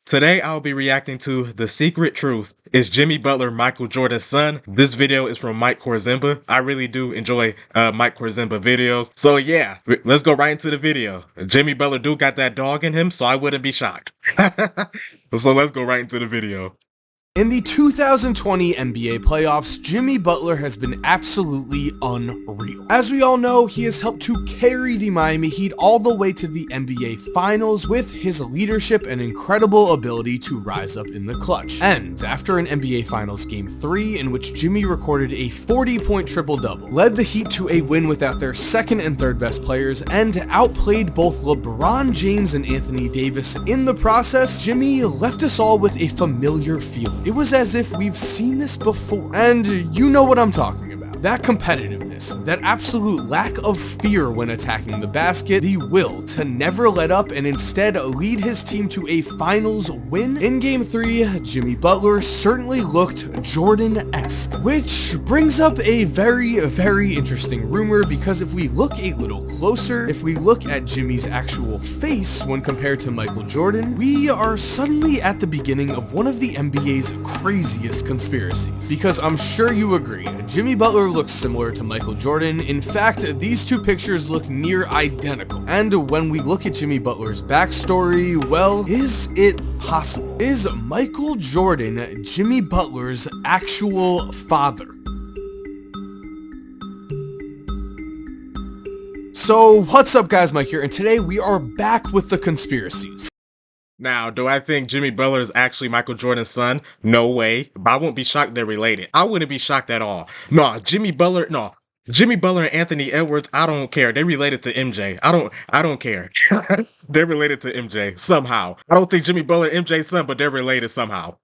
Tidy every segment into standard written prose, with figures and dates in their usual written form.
Today I'll be reacting to The Secret Truth. Is Jimmy Butler Michael Jordan's son? This video is from Mike Korzemba. I really do enjoy Mike Korzemba videos. So yeah, let's go right into the video. Jimmy Butler do got that dog in him, so I wouldn't be shocked. So let's go right into the video. In the 2020 NBA playoffs, Jimmy Butler has been absolutely unreal. As we all know, he has helped to carry the Miami Heat all the way to the NBA Finals with his leadership and incredible ability to rise up in the clutch. And after an NBA Finals Game 3 in which Jimmy recorded a 40-point triple-double, led the Heat to a win without their second and third best players, and outplayed both LeBron James and Anthony Davis in the process, Jimmy left us all with a familiar feeling. It was as if we've seen this before, and you know what I'm talking about. That competitiveness, that absolute lack of fear when attacking the basket, the will to never let up and instead lead his team to a finals win. In Game 3, Jimmy Butler certainly looked Jordan-esque, which brings up a very interesting rumor, because if we look a little closer, if we look at Jimmy's actual face when compared to Michael Jordan, we are suddenly at the beginning of one of the NBA's craziest conspiracies. Because I'm sure you agree, Jimmy Butler looks similar to Michael Jordan. In fact, these two pictures look near identical. And when we look at Jimmy Butler's backstory, well, is it possible? Is Michael Jordan Jimmy Butler's actual father? So what's up guys, Mike here, and today we are back with the conspiracies. Now, do I think Jimmy Butler is actually Michael Jordan's son? No way. But I won't be shocked they're related. I wouldn't be shocked at all. Jimmy Butler and Anthony Edwards, I don't care. They related to MJ. I don't care. They're related to MJ somehow. I don't think Jimmy Butler MJ's son, but they're related somehow.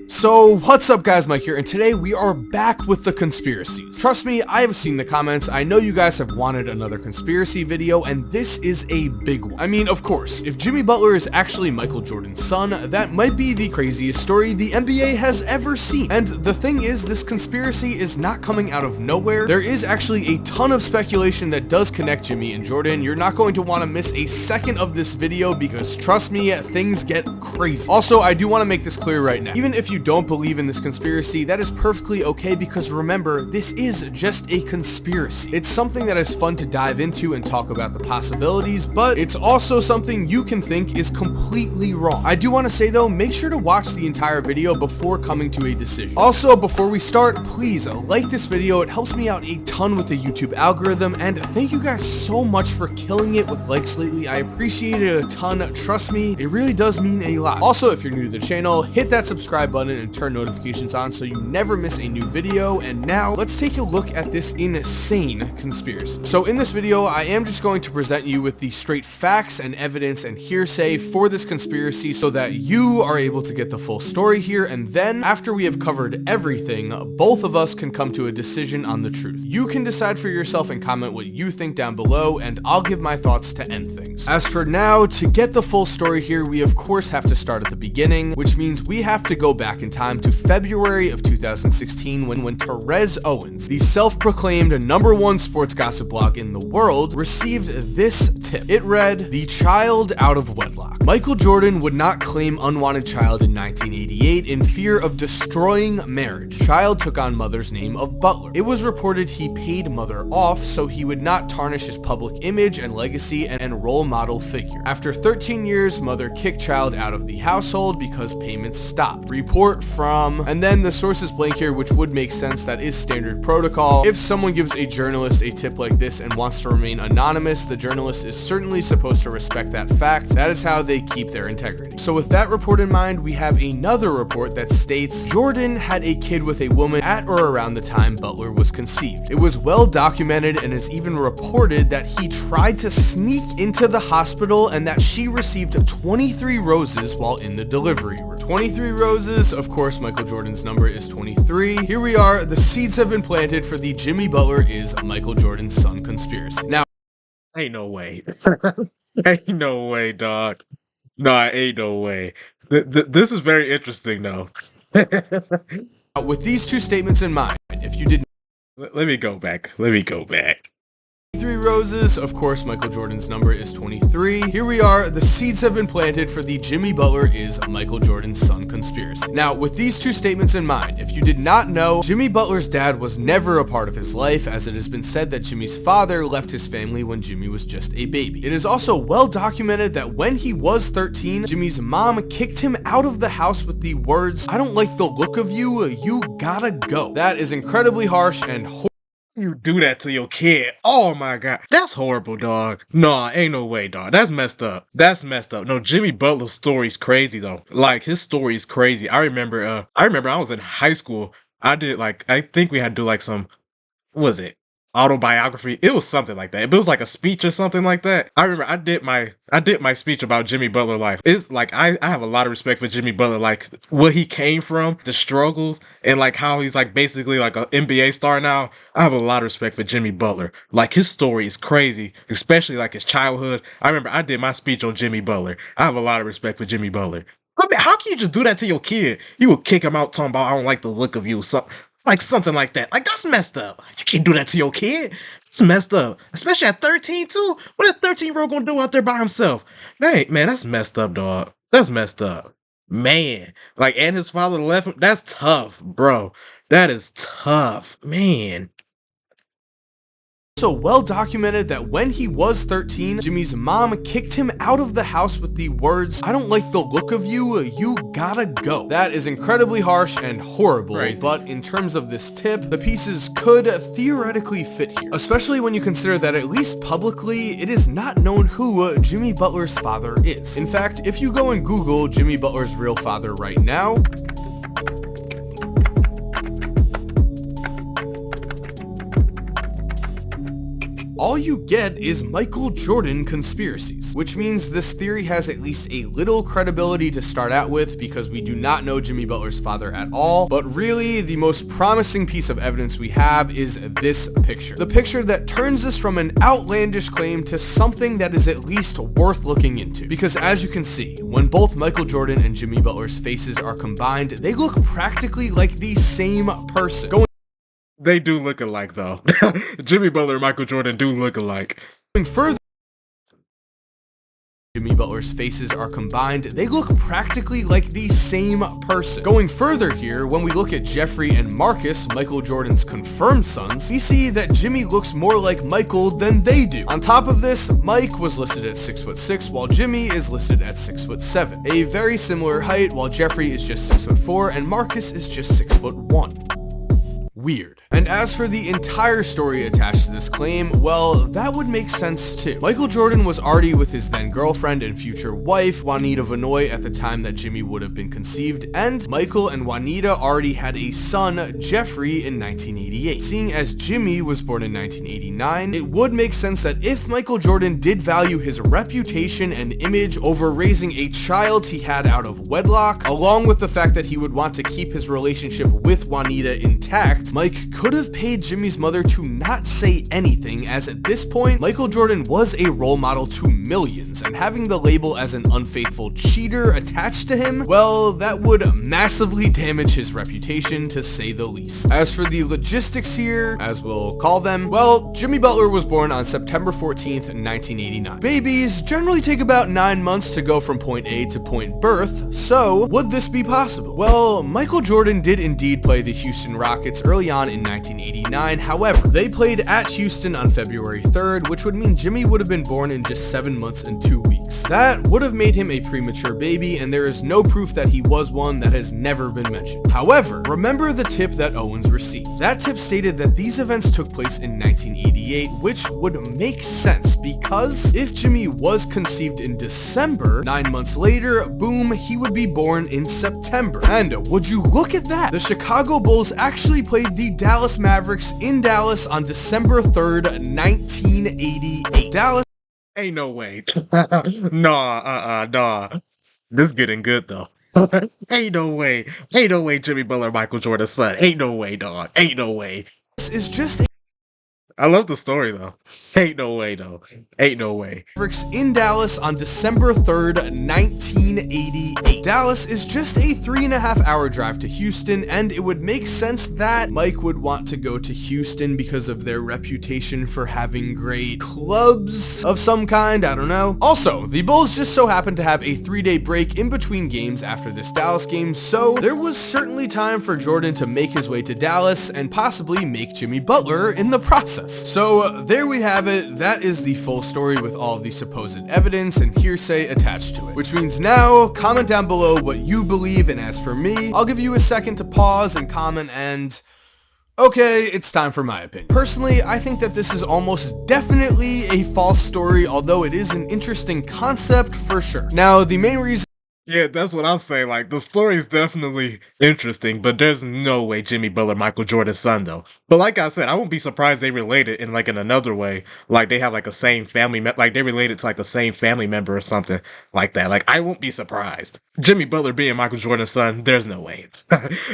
So what's up guys, Mike here, and today we are back with the conspiracies. Trust me, I have seen the comments. I know you guys have wanted another conspiracy video, and this is a big one. I mean, of course, if Jimmy Butler is actually Michael Jordan's son, that might be the craziest story the NBA has ever seen. And the thing is, this conspiracy is not coming out of nowhere. There is actually a ton of speculation that does connect Jimmy and Jordan. You're not going to want to miss a second of this video, because trust me, things get crazy. Also, I do want to make this clear right now. Even if you don't believe in this conspiracy, that is perfectly okay, because remember, this is just a conspiracy. It's something that is fun to dive into and talk about the possibilities, but it's also something you can think is completely wrong. I do want to say though, make sure to watch the entire video before coming to a decision. Also, before we start, please like this video. It helps me out a ton with the YouTube algorithm, and thank you guys so much for killing it with likes lately. I appreciate it a ton. Trust me, it really does mean a lot. Also, if you're new to the channel, hit that subscribe button and turn notifications on so you never miss a new video. And now let's take a look at this insane conspiracy. So in this video, I am just going to present you with the straight facts and evidence and hearsay for this conspiracy so that you are able to get the full story here, and then after we have covered everything, both of us can come to a decision on the truth. You can decide for yourself and comment what you think down below, and I'll give my thoughts to end things. As for now, to get the full story here, we of course have to start at the beginning, which means we have to go back in time to February of 2016 when Terez Owens, the self-proclaimed #1 sports gossip blog in the world, received this tip. It read, "The child out of wedlock. Michael Jordan would not claim unwanted child in 1988 in fear of destroying marriage. Child took on mother's name of Butler. It was reported he paid mother off so he would not tarnish his public image and legacy and role model figure. After 13 years, mother kicked child out of the household because payments stopped. Report from," and then the source is blank here, which would make sense. That is standard protocol. If someone gives a journalist a tip like this and wants to remain anonymous, the journalist is certainly supposed to respect that fact. That is how they keep their integrity. So with that report in mind, we have another report that states Jordan had a kid with a woman at or around the time Butler was conceived. It was well documented and is even reported that he tried to sneak into the hospital and that she received 23 roses while in the delivery room. 23 roses, of course Michael Jordan's number is 23. Here we are, the seeds have been planted for the Jimmy Butler is Michael Jordan's son conspiracy. Now, Ain't no way. Ain't no way, dog. Nah, ain't no way. This is very interesting, though. with these two statements in mind, if you did Let me go back. Three roses, of course Michael Jordan's number is 23. Here we are, the seeds have been planted for the Jimmy Butler is Michael Jordan's son conspiracy. Now, with these two statements in mind, if you did not know, Jimmy Butler's dad was never a part of his life, as it has been said that Jimmy's father left his family when Jimmy was just a baby. It is also well documented that when he was 13, Jimmy's mom kicked him out of the house with the words, "I don't like the look of you, you gotta go." That is incredibly harsh and You do that to your kid. Oh my god. That's horrible, dog. Nah, ain't no way, dog. That's messed up. That's messed up. No, Jimmy Butler's story's crazy though. Like, his story is crazy. I remember I was in high school. I think we had to do like some, what was it? Autobiography. It was something like that. It was like a speech or something like that. I remember I did my speech about Jimmy Butler life. It's like I have a lot of respect for Jimmy Butler, like where he came from, the struggles, and like how he's like basically like an NBA star now. I have a lot of respect for Jimmy Butler. Like, his story is crazy, especially like his childhood. I remember I did my speech on Jimmy Butler. I have a lot of respect for Jimmy Butler. But man, how can you just do that to your kid? You would kick him out talking about, "I don't like the look of you," something like that. Like, that's messed up. You can't do that to your kid. It's messed up. Especially at 13 too. What a 13-year-old gonna do out there by himself? Hey, man, that's messed up, dog. That's messed up. Man. Like, and his father left him. That's tough, bro. That is tough. Man. so well documented that when he was 13, Jimmy's mom kicked him out of the house with the words, "I don't like the look of you, you gotta go." That is incredibly harsh and horrible, Crazy. but in terms of this tip, the pieces could theoretically fit here, especially when you consider that at least publicly, it is not known who Jimmy Butler's father is. In fact, if you go and Google Jimmy Butler's real father right now, all you get is Michael Jordan conspiracies, which means this theory has at least a little credibility to start out with because we do not know Jimmy Butler's father at all, but really the most promising piece of evidence we have is this picture. The picture that turns this from an outlandish claim to something that is at least worth looking into. Because as you can see, when both Michael Jordan and Jimmy Butler's faces are combined, they look practically like the same person. They do look alike, though. Jimmy Butler and Michael Jordan do look alike. Going further, Jimmy Butler's faces are combined, they look practically like the same person. Going further here, when we look at Jeffrey and Marcus, Michael Jordan's confirmed sons, we see that Jimmy looks more like Michael than they do. On top of this, Mike was listed at 6'6", while Jimmy is listed at 6'7". A very similar height, while Jeffrey is just 6'4", and Marcus is just 6'1". Weird. And as for the entire story attached to this claim, well, that would make sense too. Michael Jordan was already with his then girlfriend and future wife, Juanita Vanoy, at the time that Jimmy would have been conceived, and Michael and Juanita already had a son, Jeffrey, in 1988. Seeing as Jimmy was born in 1989, it would make sense that if Michael Jordan did value his reputation and image over raising a child he had out of wedlock, along with the fact that he would want to keep his relationship with Juanita intact, Mike could have paid Jimmy's mother to not say anything, as at this point, Michael Jordan was a role model to millions, and having the label as an unfaithful cheater attached to him, well, that would massively damage his reputation, to say the least. As for the logistics here, as we'll call them, well, Jimmy Butler was born on September 14th, 1989. Babies generally take about 9 months to go from point A to point birth, so would this be possible? Well, Michael Jordan did indeed play the Houston Rockets early on in 1989, however, they played at Houston on February 3rd, which would mean Jimmy would have been born in just 7 months and 2 weeks. That would have made him a premature baby, and there is no proof that he was one. That has never been mentioned. However, remember the tip that Owens received. That tip stated that these events took place in 1988, which would make sense because if Jimmy was conceived in December, 9 months later, boom, he would be born in September. And would you look at that? The Chicago Bulls actually played the Dallas Mavericks in Dallas on December 3rd, 1988. Dallas Ain't no way. Nah. This getting good, though. Ain't no way. Ain't no way Jimmy Butler, Michael Jordan's son. Ain't no way, dog. Ain't no way. is just I love the story though. Ain't no way though. Ain't no way. Mavericks in Dallas on December 3rd, 1988. Dallas is just a 3.5-hour drive to Houston, and it would make sense that Mike would want to go to Houston because of their reputation for having great clubs of some kind, I don't know. Also, the Bulls just so happened to have a 3-day break in between games after this Dallas game, so there was certainly time for Jordan to make his way to Dallas and possibly make Jimmy Butler in the process. So there we have it. That is the full story with all of the supposed evidence and hearsay attached to it. Which means now, comment down below what you believe, and as for me, I'll give you a second to pause and comment and... okay, it's time for my opinion. Personally, I think that this is almost definitely a false story, although it is an interesting concept for sure. Now, the main reason... Yeah, that's what I'm saying. Like, the story is definitely interesting, but there's no way Jimmy Butler, Michael Jordan's son, though. But like I said, I wouldn't be surprised they related in another way. Like, they have like a same family, like they related to like the same family member or something like that. Like, I won't be surprised. Jimmy Butler being Michael Jordan's son, there's no way.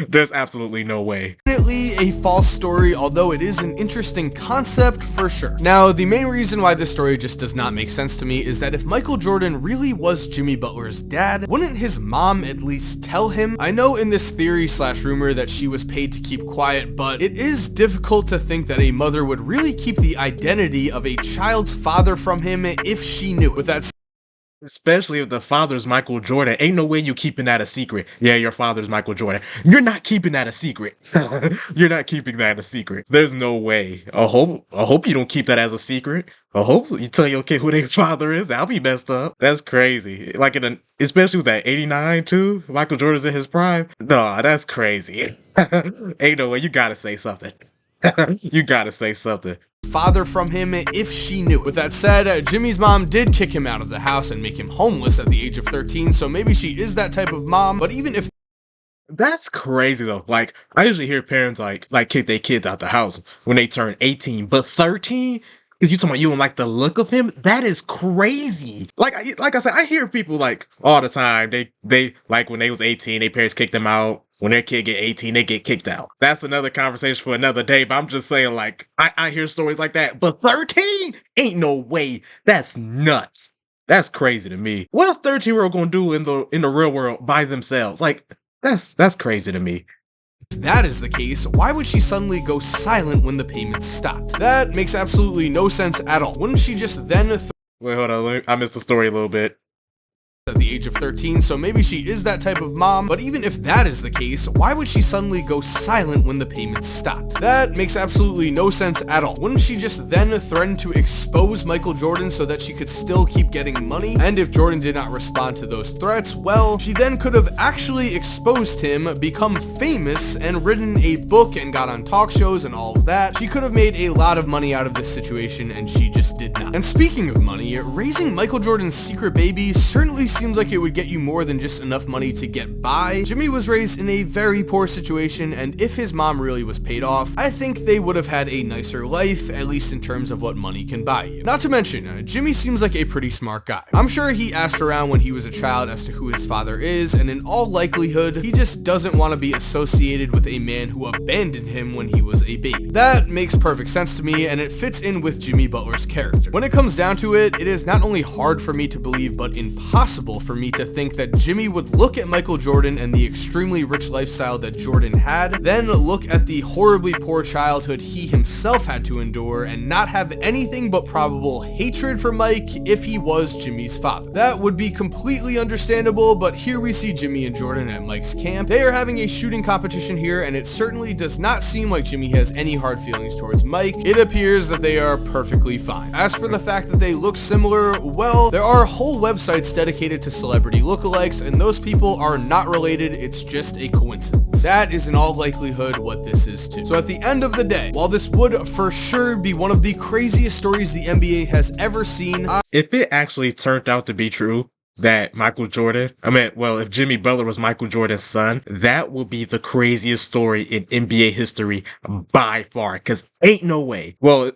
There's absolutely no way. Definitely a false story, although it is an interesting concept for sure. Now, the main reason why this story just does not make sense to me is that if Michael Jordan really was Jimmy Butler's dad, wouldn't his mom at least tell him? I know in this theory slash rumor that she was paid to keep quiet, but it is difficult to think that a mother would really keep the identity of a child's father from him if she knew. With that, especially if the father's Michael Jordan, ain't no way you keeping that a secret. Yeah, your father's Michael Jordan. You're not keeping that a secret. You're not keeping that a secret. There's no way. I hope you don't keep that as a secret. I hope you tell your kid who their father is. That'll be messed up. That's crazy. Like especially with that 89 too. Michael Jordan's in his prime. No, that's crazy. Ain't no way. You gotta say something. You gotta say something. Father from him if she knew. With that said, Jimmy's mom did kick him out of the house and make him homeless at the age of 13, so maybe she is that type of mom, but even if... That's crazy though. Like, I usually hear parents like kick their kids out the house when they turn 18, but 13? Because you talking about you don't like the look of him? That is crazy. Like I said, I hear people like all the time, they like when they was 18, their parents kicked them out. When their kid get 18, they get kicked out. That's another conversation for another day, but I'm just saying, like, I hear stories like that, but 13? Ain't no way. That's nuts. That's crazy to me. What a 13-year-old gonna do in the real world by themselves? Like, that's crazy to me. If that is the case, why would she suddenly go silent when the payments stopped? That makes absolutely no sense at all. Wouldn't she just then... Wait, hold on. I missed the story a little bit. At the age of 13, so maybe she is that type of mom, but even if that is the case, why would she suddenly go silent when the payments stopped? That makes absolutely no sense at all. Wouldn't she just then threaten to expose Michael Jordan so that she could still keep getting money? And if Jordan did not respond to those threats, well, she then could have actually exposed him, become famous, and written a book and got on talk shows and all of that. She could have made a lot of money out of this situation, and she just did not. And speaking of money, raising Michael Jordan's secret baby certainly seems like it would get you more than just enough money to get by. Jimmy was raised in a very poor situation, and if his mom really was paid off, I think they would have had a nicer life, at least in terms of what money can buy you. Not to mention, Jimmy seems like a pretty smart guy. I'm sure he asked around when he was a child as to who his father is, and in all likelihood, he just doesn't want to be associated with a man who abandoned him when he was a baby. That makes perfect sense to me, and it fits in with Jimmy Butler's character. When it comes down to it, it is not only hard for me to believe, but impossible for me to think that Jimmy would look at Michael Jordan and the extremely rich lifestyle that Jordan had, then look at the horribly poor childhood he himself had to endure and not have anything but probable hatred for Mike if he was Jimmy's father. That would be completely understandable, but here we see Jimmy and Jordan at Mike's camp. They are having a shooting competition here, and it certainly does not seem like Jimmy has any hard feelings towards Mike. It appears that they are perfectly fine. As for the fact that they look similar, well, there are whole websites dedicated to celebrity lookalikes, and those people are not related. It's just a coincidence. That is in all likelihood what this is too. So at the end of the day, while this would for sure be one of the craziest stories the NBA has ever seen, if it actually turned out to be true that Michael Jordan, if Jimmy Butler was Michael Jordan's son, that would be the craziest story in NBA history by far, because ain't no way. Well,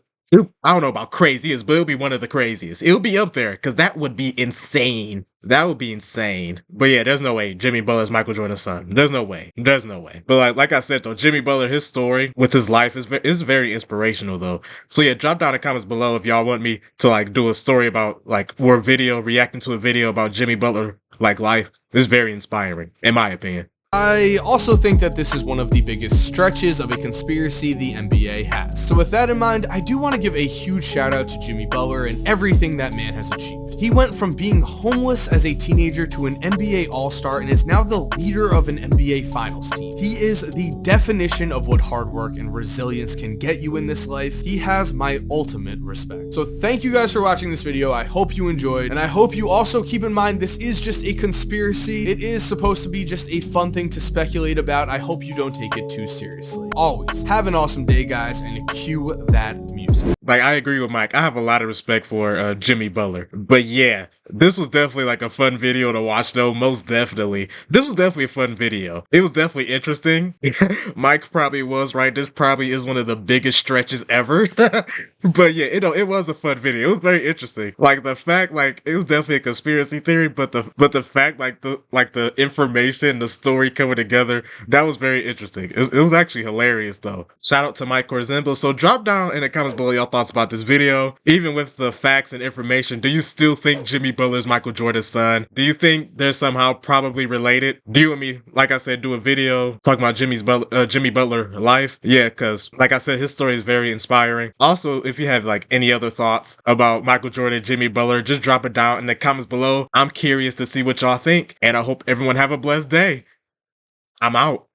I don't know about craziest, but it'll be one of the craziest. It'll be up there, because that would be insane. That would be insane. But yeah, there's no way Jimmy Butler's Michael Jordan's son. There's no way. There's no way. But like I said though, Jimmy Butler, his story with his life is very inspirational though. So yeah, drop down in the comments below if y'all want me to like do a story about like for a video, reacting to a video about Jimmy Butler like life. It's very inspiring, in my opinion. I also think that this is one of the biggest stretches of a conspiracy the NBA has. So with that in mind, I do want to give a huge shout out to Jimmy Butler and everything that man has achieved. He went from being homeless as a teenager to an NBA All-Star and is now the leader of an NBA Finals team. He is the definition of what hard work and resilience can get you in this life. He has my ultimate respect. So thank you guys for watching this video. I hope you enjoyed, and I hope you also keep in mind this is just a conspiracy. It is supposed to be just a fun thing to speculate about. I hope you don't take it too seriously. Always have an awesome day, guys, and cue that music. Like, I agree with Mike. I have a lot of respect for Jimmy Butler. But yeah, this was definitely like a fun video to watch though, most definitely. This was definitely a fun video. It was definitely interesting. Mike probably was right. This probably is one of the biggest stretches ever. But yeah, it was a fun video. It was very interesting. Like the fact, like it was definitely a conspiracy theory, but the fact, like the information, the story coming together, that was very interesting. It was actually hilarious though. Shout out to Mike Corzimbo. So drop down in the comments below your thoughts about this video. Even with the facts and information, do you still think Jimmy Butler's Michael Jordan's son? Do you think they're somehow probably related? Do you and me, like I said, do a video talking about Jimmy Butler life? Yeah, because like I said, his story is very inspiring. Also, if you have like any other thoughts about Michael Jordan, Jimmy Butler, just drop it down in the comments below. I'm curious to see what y'all think, and I hope everyone have a blessed day. I'm out.